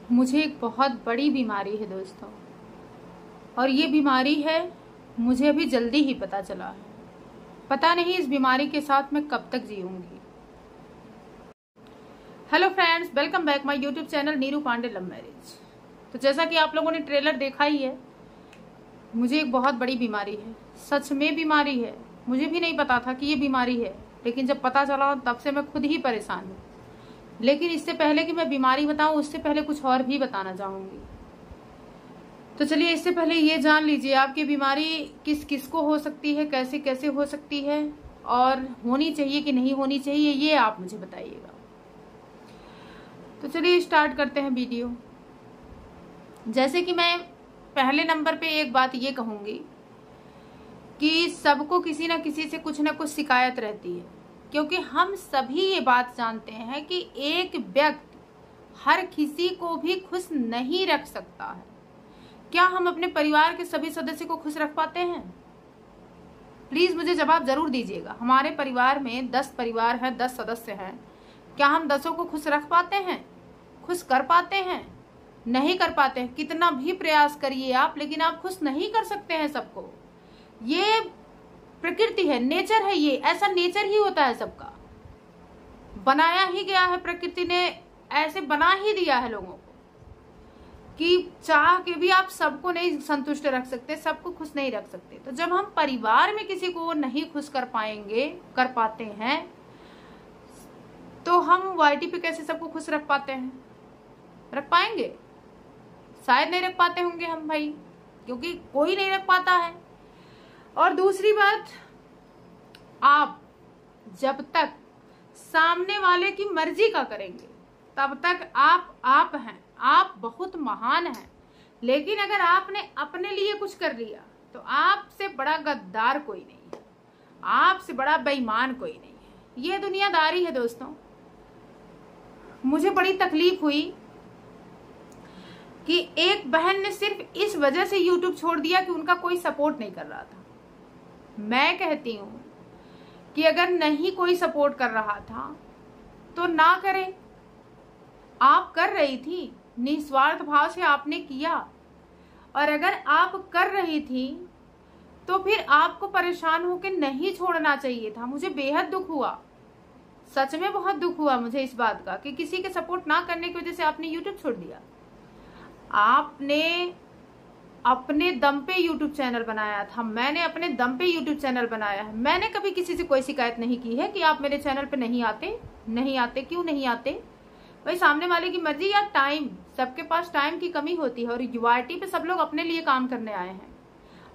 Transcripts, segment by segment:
मुझे एक बहुत बड़ी बीमारी है दोस्तों, और ये बीमारी है मुझे अभी जल्दी ही पता चला है। पता नहीं इस बीमारी के साथ मैं कब तक जीऊंगी। Hello friends, welcome back my YouTube channel Neeru Pandey love marriage. तो जैसा कि आप लोगों ने ट्रेलर देखा ही है, मुझे एक बहुत बड़ी बीमारी है। सच में बीमारी है, मुझे भी नहीं पता था कि ये बीमारी है, लेकिन जब पता चला तब से मैं खुद ही परेशान हूँ। लेकिन इससे पहले कि मैं बीमारी बताऊं, उससे पहले कुछ और भी बताना चाहूंगी। तो चलिए, इससे पहले ये जान लीजिए आपकी बीमारी किस किस को हो सकती है, कैसे कैसे हो सकती है, और होनी चाहिए कि नहीं होनी चाहिए, ये आप मुझे बताइएगा। तो चलिए स्टार्ट करते हैं वीडियो। जैसे कि मैं पहले नंबर पे एक बात ये कहूंगी कि सबको किसी ना किसी से कुछ ना कुछ शिकायत रहती है, क्योंकि हम सभी ये बात जानते हैं कि एक व्यक्ति हर किसी को भी खुश नहीं रख सकता है। क्या हम अपने परिवार के सभी सदस्य को खुश रख पाते हैं? प्लीज मुझे जवाब जरूर दीजिएगा। हमारे परिवार में 10 परिवार है, 10 सदस्य हैं। क्या हम 10 को खुश रख पाते हैं? खुश कर पाते हैं? नहीं कर पाते हैं। कितना भी प्रयास करिए आप, लेकिन आप खुश नहीं कर सकते हैं सबको। ये प्रकृति है, नेचर है, ये ऐसा नेचर ही होता है सबका। बनाया ही गया है, प्रकृति ने ऐसे बना ही दिया है लोगों को कि चाह के भी आप सबको नहीं संतुष्ट रख सकते, सबको खुश नहीं रख सकते। तो जब हम परिवार में किसी को नहीं खुश कर पाते हैं, तो हम वाईटी पे कैसे सबको खुश रख पाते हैं? रख पाएंगे? शायद नहीं रख पाते होंगे हम भाई, क्योंकि कोई नहीं रख पाता है। और दूसरी बात, आप जब तक सामने वाले की मर्जी का करेंगे तब तक आप हैं, आप बहुत महान हैं। लेकिन अगर आपने अपने लिए कुछ कर लिया तो आपसे बड़ा गद्दार कोई नहीं है, आपसे बड़ा बेईमान कोई नहीं है। ये दुनियादारी है दोस्तों। मुझे बड़ी तकलीफ हुई कि एक बहन ने सिर्फ इस वजह से यूट्यूब छोड़ दिया कि उनका कोई सपोर्ट नहीं कर रहा था। मैं कहती हूं कि अगर नहीं कोई सपोर्ट कर रहा था तो ना करे। आप कर रही थी, निस्वार्थ भाव से आपने किया, और अगर आप कर रही थी तो फिर आपको परेशान होकर नहीं छोड़ना चाहिए था। मुझे बेहद दुख हुआ, सच में बहुत दुख हुआ मुझे इस बात का कि किसी के सपोर्ट ना करने की वजह से आपने यूट्यूब छोड़ दिया। आपने अपने दम पे यूट्यूब चैनल बनाया था, मैंने अपने दम पे यूट्यूब चैनल बनाया है। मैंने कभी किसी से कोई शिकायत नहीं की है कि आप मेरे चैनल पे नहीं आते। क्यों नहीं आते भाई? सामने वाले की मर्जी या टाइम, सबके पास टाइम की कमी होती है। और यूआईटी पे सब लोग अपने लिए काम करने आए हैं।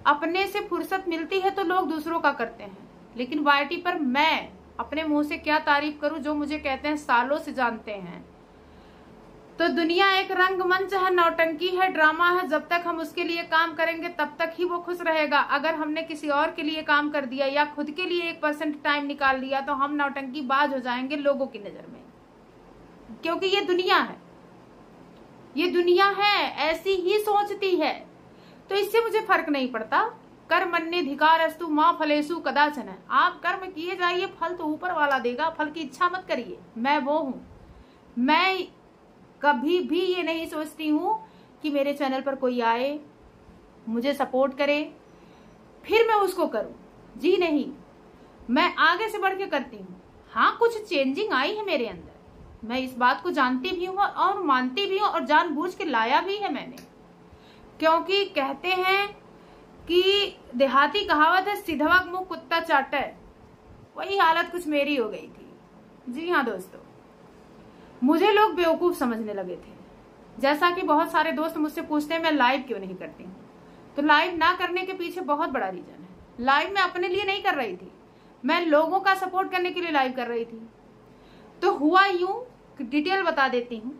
अपने से फुर्सत मिलती है तो लोग दूसरों का करते हैं, लेकिन वाईटी पर मैं अपने मुंह से क्या तारीफ करूं? जो मुझे कहते हैं सालों से जानते हैं। तो दुनिया एक रंगमंच है, नौटंकी है, ड्रामा है। जब तक हम उसके लिए काम करेंगे तब तक ही वो खुश रहेगा। अगर हमने किसी और के लिए काम कर दिया या खुद के लिए 1% टाइम निकाल लिया तो हम नौटंकी बाज हो जाएंगे लोगों की नजर में, क्योंकि ये दुनिया है, ये दुनिया है, ऐसी ही सोचती है। तो इससे मुझे फर्क नहीं पड़ता। कर्मण्येधिकारस्तु मा फलेषु कदाचन। आप कर्म किए जाइए, फल तो ऊपर वाला देगा, फल की इच्छा मत करिए। मैं वो हूं, मैं कभी भी ये नहीं सोचती हूँ कि मेरे चैनल पर कोई आए, मुझे सपोर्ट करे, फिर मैं उसको करूं। जी नहीं, मैं आगे से बढ़ के करती हूँ। हाँ, कुछ चेंजिंग आई है मेरे अंदर, मैं इस बात को जानती भी हूँ और मानती भी हूँ, और जानबूझ के लाया भी है मैंने। क्योंकि कहते हैं कि देहाती कहावत है, सिधवा मुंह कुत्ता चाटे। वही हालत कुछ मेरी हो गई थी। जी हाँ दोस्तों, मुझे लोग बेवकूफ समझने लगे थे। जैसा कि बहुत सारे दोस्त मुझसे पूछते हैं मैं लाइव क्यों नहीं करती हूँ। तो लाइव ना करने के पीछे बहुत बड़ा रीजन है। लाइव मैं अपने लिए नहीं कर रही थी, मैं लोगों का सपोर्ट करने के लिए लाइव कर रही थी। तो हुआ यूं, डिटेल बता देती हूँ।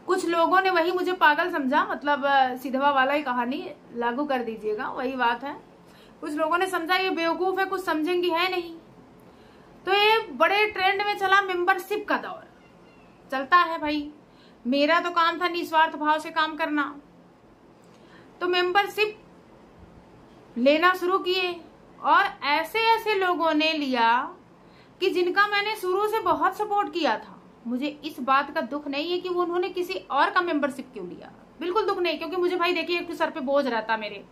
कुछ लोगों ने वही मुझे पागल समझा, मतलब सिधवा वाला ही कहानी लागू कर दीजिएगा, वही बात है। कुछ लोगों ने समझा ये बेवकूफ है, कुछ समझेंगी है नहीं। तो ये बड़े ट्रेंड में चला, मेंबरशिप का दौर चलता है भाई। मेरा तो काम था निस्वार्थ भाव से काम करना, तो मेंबरशिप लेना शुरू किए। और ऐसे ऐसे लोगों ने लिया कि जिनका मैंने शुरू से बहुत सपोर्ट किया था, मुझे इस बात का दुख नहीं है कि वो उन्होंने किसी और का मेंबरशिप क्यों लिया, बिल्कुल दुख नहीं, क्योंकि मुझे भाई देखिए एक तो सर पे बोझ रहता मेरे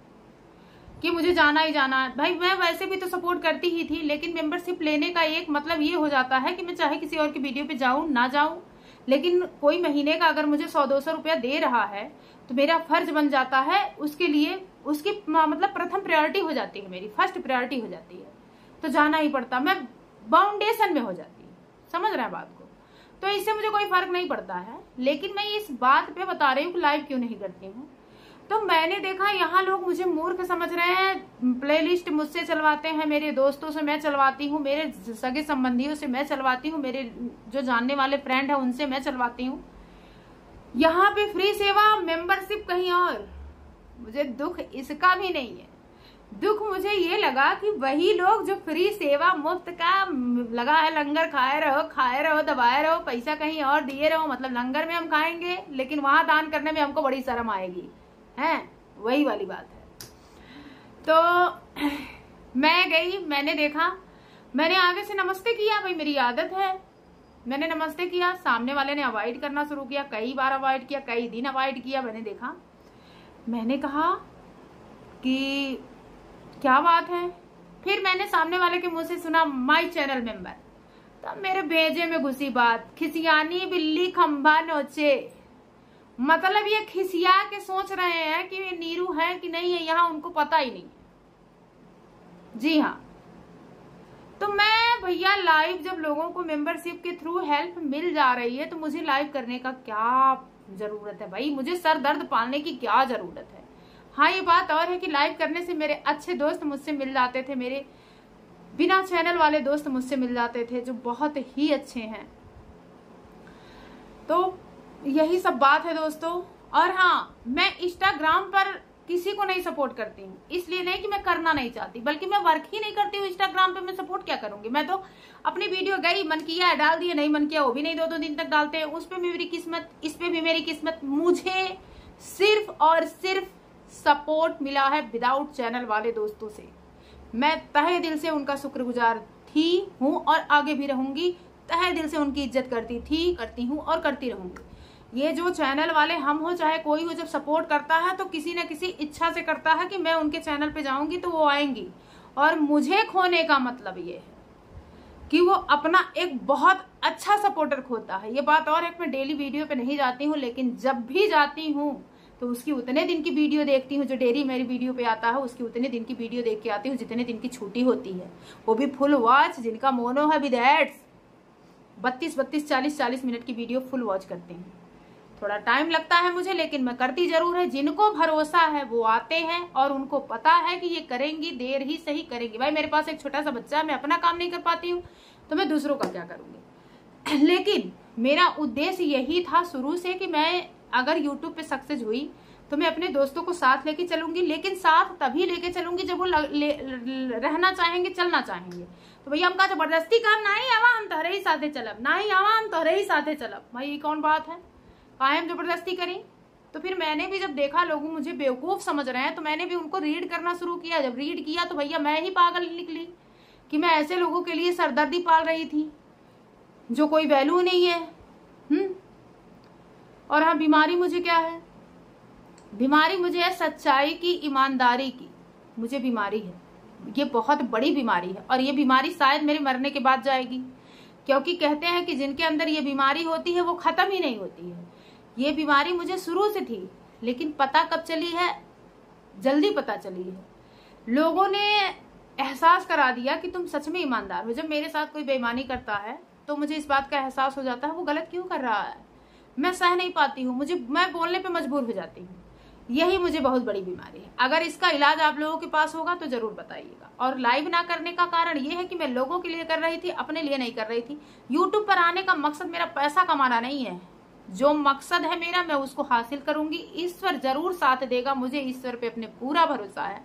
कि मुझे जाना ही जाना है। भाई मैं वैसे भी तो सपोर्ट करती ही थी, लेकिन मेंबरशिप लेने का एक मतलब ये हो जाता है कि मैं चाहे किसी और की वीडियो पे जाऊं ना जाऊं, लेकिन कोई महीने का अगर मुझे 100-200 रुपया दे रहा है तो मेरा फर्ज बन जाता है उसके लिए, उसकी मतलब प्रथम प्रायोरिटी हो जाती है, मेरी फर्स्ट प्रायोरिटी हो जाती है, तो जाना ही पड़ता, मैं बाउंडेशन में हो जाती है, समझ रहे हैं बात को। तो इससे मुझे कोई फर्क नहीं पड़ता है, लेकिन मैं इस बात पे बता रही हूँ कि लाइव क्यों नहीं करती हूँ। तो मैंने देखा यहाँ लोग मुझे मूर्ख समझ रहे हैं, प्लेलिस्ट मुझसे चलवाते हैं, मेरे दोस्तों से मैं चलवाती हूँ, मेरे सगे संबंधियों से मैं चलवाती हूँ, मेरे जो जानने वाले फ्रेंड है उनसे मैं चलवाती हूँ। यहाँ पे फ्री सेवा मेंबरशिप कहीं और। मुझे दुख इसका भी नहीं है, दुख मुझे ये लगा कि वही लोग जो फ्री सेवा मुफ्त का लगा है, लंगर खाए रहो दबाए रहो, पैसा कहीं और दिए रहो, मतलब लंगर में हम खाएंगे लेकिन वहां दान करने में हमको बड़ी शर्म आएगी, है वही वाली बात है। तो मैं गई, मैंने देखा, मैंने आगे से नमस्ते किया, भाई मेरी आदत है, मैंने नमस्ते किया, सामने वाले ने अवॉइड करना शुरू किया, कई बार अवॉइड किया, कई दिन अवॉइड किया। मैंने देखा, मैंने कहा कि क्या बात है, फिर मैंने सामने वाले के मुंह से सुना माय चैनल मेंबर, तब मेरे भेजे में घुसी बात, खिसियानी बिल्ली खंभा नोचे, मतलब ये खिसिया के सोच रहे हैं कि ये नीरू है कि नहीं है, यहाँ उनको पता ही नहीं। जी हाँ, तो मैं भैया लाइव जब लोगों को मेंबरशिप के थ्रू हेल्प मिल जा रही है तो मुझे लाइव करने का क्या जरूरत है भाई, मुझे सर दर्द पालने की क्या जरूरत है। हाँ ये बात और है कि लाइव करने से मेरे अच्छे दोस्त मुझसे मिल जाते थे, मेरे बिना चैनल वाले दोस्त मुझसे मिल जाते थे जो बहुत ही अच्छे हैं। तो यही सब बात है दोस्तों। और हाँ, मैं इंस्टाग्राम पर किसी को नहीं सपोर्ट करती हूँ, इसलिए नहीं कि मैं करना नहीं चाहती, बल्कि मैं वर्क ही नहीं करती हूँ इंस्टाग्राम पे, मैं सपोर्ट क्या करूंगी। मैं तो अपनी वीडियो गई, मन किया है डाल दिया, नहीं मन किया वो भी नहीं 2-2 दिन तक डालते हैं, उस पे भी मेरी किस्मत, इस पे भी मेरी किस्मत। मुझे सिर्फ और सिर्फ सपोर्ट मिला है विदाउट चैनल वाले दोस्तों से, मैं तहे दिल से उनका शुक्रगुजार थी, हूँ और आगे भी रहूंगी। तहे दिल से उनकी इज्जत करती थी, करती हूँ और करती रहूंगी। ये जो चैनल वाले हम हो चाहे कोई हो, जब सपोर्ट करता है तो किसी न किसी इच्छा से करता है कि मैं उनके चैनल पे जाऊंगी तो वो आएंगी, और मुझे खोने का मतलब ये है कि वो अपना एक बहुत अच्छा सपोर्टर खोता है। ये बात और है, मैं डेली वीडियो पे नहीं जाती हूँ, लेकिन जब भी जाती हूँ तो उसकी उतने दिन की वीडियो देखती हूँ, जो डेली मेरी वीडियो पे आता है उसकी उतने दिन की वीडियो देख के आती हूँ जितने दिन की छुट्टी होती है, वो भी फुल वॉच। जिनका मोनो है विद एड्स 32-32, 40-40 मिनट की वीडियो फुल वॉच करते हैं। थोड़ा टाइम लगता है मुझे, लेकिन मैं करती जरूर है। जिनको भरोसा है वो आते हैं और उनको पता है कि ये करेंगी, देर ही सही करेंगी। भाई मेरे पास एक छोटा सा बच्चा है, मैं अपना काम नहीं कर पाती हूँ तो मैं दूसरों का क्या करूंगी। लेकिन मेरा उद्देश्य यही था शुरू से कि मैं अगर यूट्यूब पे सक्सेस हुई तो मैं अपने दोस्तों को साथ लेके चलूंगी, लेकिन साथ तभी लेके चलूंगी जब वो रहना चाहेंगे, चलना चाहेंगे। तो भैया हम का जबरदस्ती काम नहीं आवा, हम तोहरे ही साथे चलब, नहीं आवा हम तोहरे ही साथे चलब। भाई ये कौन बात है, कायम जबरदस्ती करी। तो फिर मैंने भी जब देखा लोग मुझे बेवकूफ समझ रहे हैं तो मैंने भी उनको रीड करना शुरू किया। जब रीड किया तो भैया मैं ही पागल निकली कि मैं ऐसे लोगों के लिए सरदर्दी पाल रही थी जो कोई वैल्यू नहीं है। और हाँ, बीमारी मुझे क्या है, बीमारी मुझे है सच्चाई की, ईमानदारी की, मुझे बीमारी है। ये बहुत बड़ी बीमारी है और ये बीमारी शायद मेरे मरने के बाद जाएगी, क्योंकि कहते हैं कि जिनके अंदर ये बीमारी होती है वो खत्म ही नहीं होती है। ये बीमारी मुझे शुरू से थी, लेकिन पता कब चली है, जल्दी पता चली है। लोगों ने एहसास करा दिया कि तुम सच में ईमानदार हो। जब मेरे साथ कोई बेईमानी करता है तो मुझे इस बात का एहसास हो जाता है वो गलत क्यों कर रहा है, मैं सह नहीं पाती हूँ, मैं बोलने पे मजबूर हो जाती हूँ। यही मुझे बहुत बड़ी बीमारी है। अगर इसका इलाज आप लोगों के पास होगा तो जरूर बताइएगा। और लाइव ना करने का कारण ये है कि मैं लोगों के लिए कर रही थी, अपने लिए नहीं कर रही थी। यूट्यूब पर आने का मकसद मेरा पैसा कमाना नहीं है, जो मकसद है मेरा मैं उसको हासिल करूंगी। ईश्वर जरूर साथ देगा, मुझे ईश्वर पे अपने पूरा भरोसा है,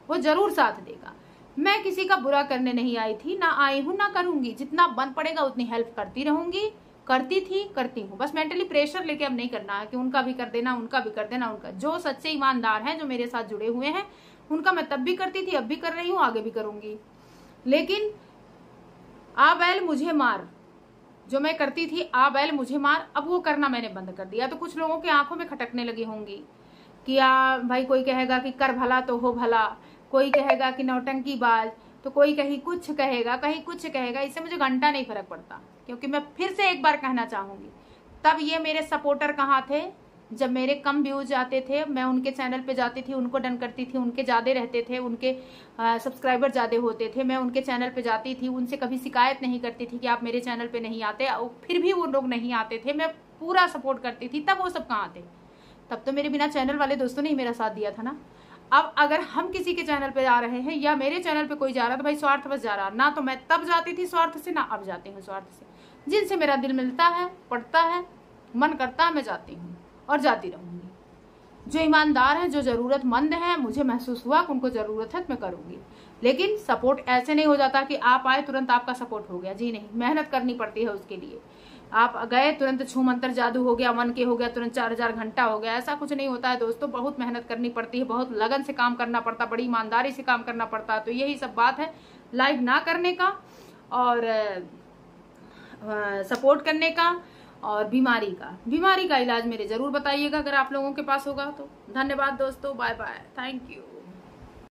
वो जरूर साथ देगा। मैं किसी का बुरा करने नहीं आई थी, ना आई हूँ, ना करूंगी। जितना बन पड़ेगा उतनी हेल्प करती रहूंगी, करती थी, करती हूँ। बस मेंटली प्रेशर लेके अब नहीं करना है कि उनका भी कर देना, उनका भी कर देना। उनका जो सच्चे ईमानदार हैं, जो मेरे साथ जुड़े हुए हैं, उनका मैं तब भी करती थी, अब भी कर रही हूँ, आगे भी करूंगी। लेकिन आ बैल मुझे मार, जो मैं करती थी आ बैल मुझे मार, अब वो करना मैंने बंद कर दिया। तो कुछ लोगों के आंखों में खटकने लगी होंगी कि भाई कोई कहेगा कि कर भला तो हो भला, कोई कहेगा कि नौटंकी बाज, तो कोई कहीं कुछ कहेगा कहीं कुछ कहेगा। इससे मुझे घंटा नहीं फर्क पड़ता, क्योंकि मैं फिर से एक बार कहना चाहूंगी, तब ये मेरे सपोर्टर कहाँ थे जब मेरे कम व्यूज आते थे, मैं उनके चैनल पे जाती थी, उनको डन करती थी, उनके ज्यादा रहते थे, उनके सब्सक्राइबर ज्यादा होते थे, मैं उनके चैनल पे जाती थी, उनसे कभी शिकायत नहीं करती थी कि आप मेरे चैनल पे नहीं आते, फिर भी वो लोग नहीं आते थे, मैं पूरा सपोर्ट करती थी, तब वो सब कहाँ थे? तब तो मेरे बिना चैनल वाले दोस्तों ने ही मेरा साथ दिया था ना। अब अगर हम किसी के चैनल पे जा रहे हैं या मेरे चैनल पे कोई जा रहा है तो भाई स्वार्थ बस जा रहा ना, तो मैं तब जाती थी स्वार्थ से, ना अब जाती हूँ स्वार्थ से। जिनसे मेरा दिल मिलता है, पड़ता है, मन करता है, मैं जाती हूँ और जाती रहूंगी। जो ईमानदार हैं, जो जरूरतमंद हैं, मुझे महसूस हुआ कि उनको जरूरत है तो मैं करूंगी। लेकिन सपोर्ट ऐसे नहीं हो जाता कि आप आए तुरंत आपका सपोर्ट हो गया, जी नहीं, मेहनत करनी पड़ती है उसके लिए। आप गए तुरंत छू मंत्र जादू हो गया, मन के हो गया, तुरंत 4000 घंटा हो गया, ऐसा कुछ नहीं होता है दोस्तों। बहुत मेहनत करनी पड़ती है, बहुत लगन से काम करना पड़ता, बड़ी ईमानदारी से काम करना पड़ता है। तो यही सब बात है लाइव ना करने का और सपोर्ट करने का और बीमारी का इलाज मेरे जरूर बताइएगा अगर आप लोगों के पास होगा तो। धन्यवाद दोस्तों, बाय बाय, थैंक यू।